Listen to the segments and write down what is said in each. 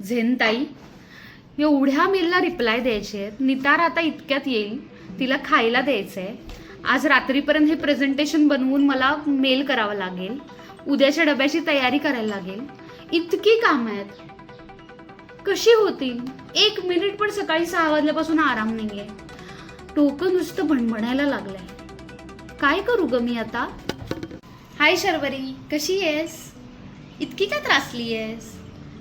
झेनताई, एवढ्या मेलला रिप्लाय द्यायचे आहेत. नितार आता इतक्यात येईल, तिला खायला द्यायचं आहे. आज रात्रीपर्यंत हे प्रेझेंटेशन बनवून मला मेल करावं लागेल. उद्याच्या डब्याची तयारी करायला लागेल. इतकी कामं आहेत, कशी होतील? 1 मिनिट पण सकाळी 6 वाजल्यापासून आराम नाहीये. डोकं नुसतं भणभणायला लागलंय. काय करू ग मी आता? हाय शर्वरी, कशी आहेस? इतकी काय त्रासली आहेस?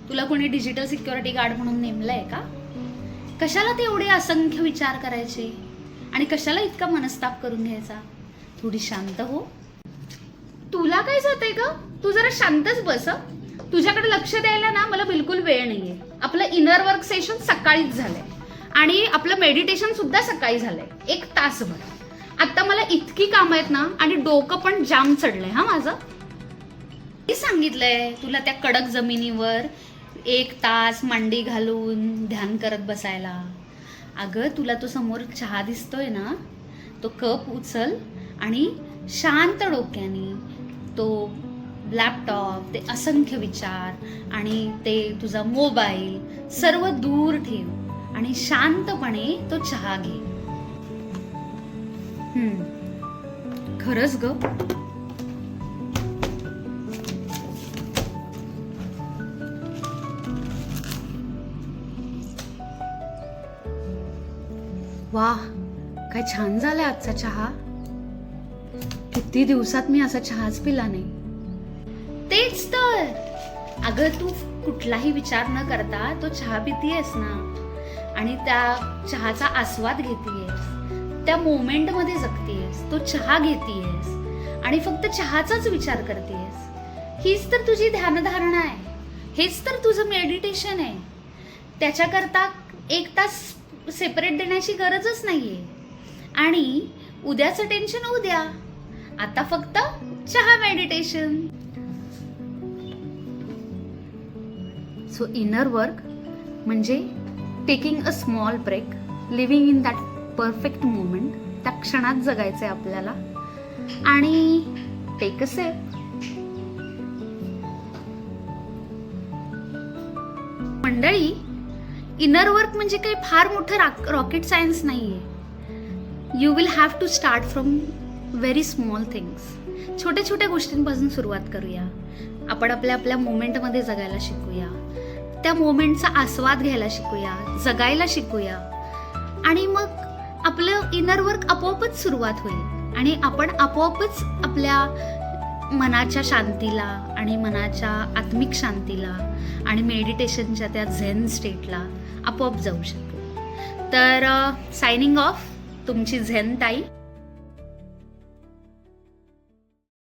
तुला कोणी डिजिटल सिक्युरिटी गार्ड म्हणून नेमलंय का? कशाला ते एवढे असंख्य विचार करायचे आणि कशाला इतका मनस्ताप करून घ्यायचा? थोडी शांत हो. तुला काय जातंय ग? तू जरा शांतच बस. तुझ्याकडे लक्ष द्यायला ना मला बिलकुल वेळ नाहीये. आपलं इनर वर्क सेशन सकाळीच झालंय आणि आपलं मेडिटेशन सुद्धा सकाळी झालंय 1 तासभर. आता मला इतकी कामं आहेत ना आणि डोकं पण जाम चढलंय माझं. मी सांगितलंय तुला त्या कडक जमिनीवर 1 तास मांडी घालून ध्यान करत बसायला. अगं तुला तो समोर चहा दिसतोय ना, तो कप उचल आणि शांत डोक्याने तो लॅपटॉप, ते असंख्य विचार आणि ते तुझा मोबाईल सर्व दूर ठेव आणि शांतपणे तो चहा घे. खरंच ग, वाह, काय छान झालाय आजचा चहा. किती दिवसात मी असा चहाच पिला नाही. तेच तर, अगं तू कुठलाही विचार न करता तो चहा पितीयस ना आणि त्या चहाचा आस्वाद घेतीयस, त्या मोमेंट मध्ये जगतीयस, तो चहा घेतीयस आणि फक्त चहाचाच विचार करतीयस. हीच तर तुझी ध्यानधारणा आहे. हेच तर तुझं मेडिटेशन आहे. त्याच्याकरता 1 तास सेपरेट देण्याची गरजच नाहीये. आणि उद्याचं टेन्शन उद्या, आता फक्त चहा मेडिटेशन. सो इनर वर्क म्हणजे taking a small break, living in that perfect moment. त्या क्षणात जगायचंय आपल्याला आणि टेक अ स्टेप. मंडळी, इनर वर्क म्हणजे काही फार मोठं रॉकेट सायन्स नाहीये. You will have to start from very small things. छोट्या छोट्या गोष्टींपासून सुरुवात करूया. आपण आपल्या मोमेंटमध्ये जगायला शिकूया, त्या मोमेंटचा आस्वाद घ्यायला शिकूया, जगायला शिकूया आणि मग आपलं इनर वर्क आपोआपच सुरुवात होईल आणि आपण आपोआपच आपल्या मनाच्या शांतीला आणि मनाच्या आत्मिक शांतीला आणि मेडिटेशनच्या त्या झेन स्टेटला आपोआप जाऊ शकतो. तर सायनिंग ऑफ, तुमची झेन ताई.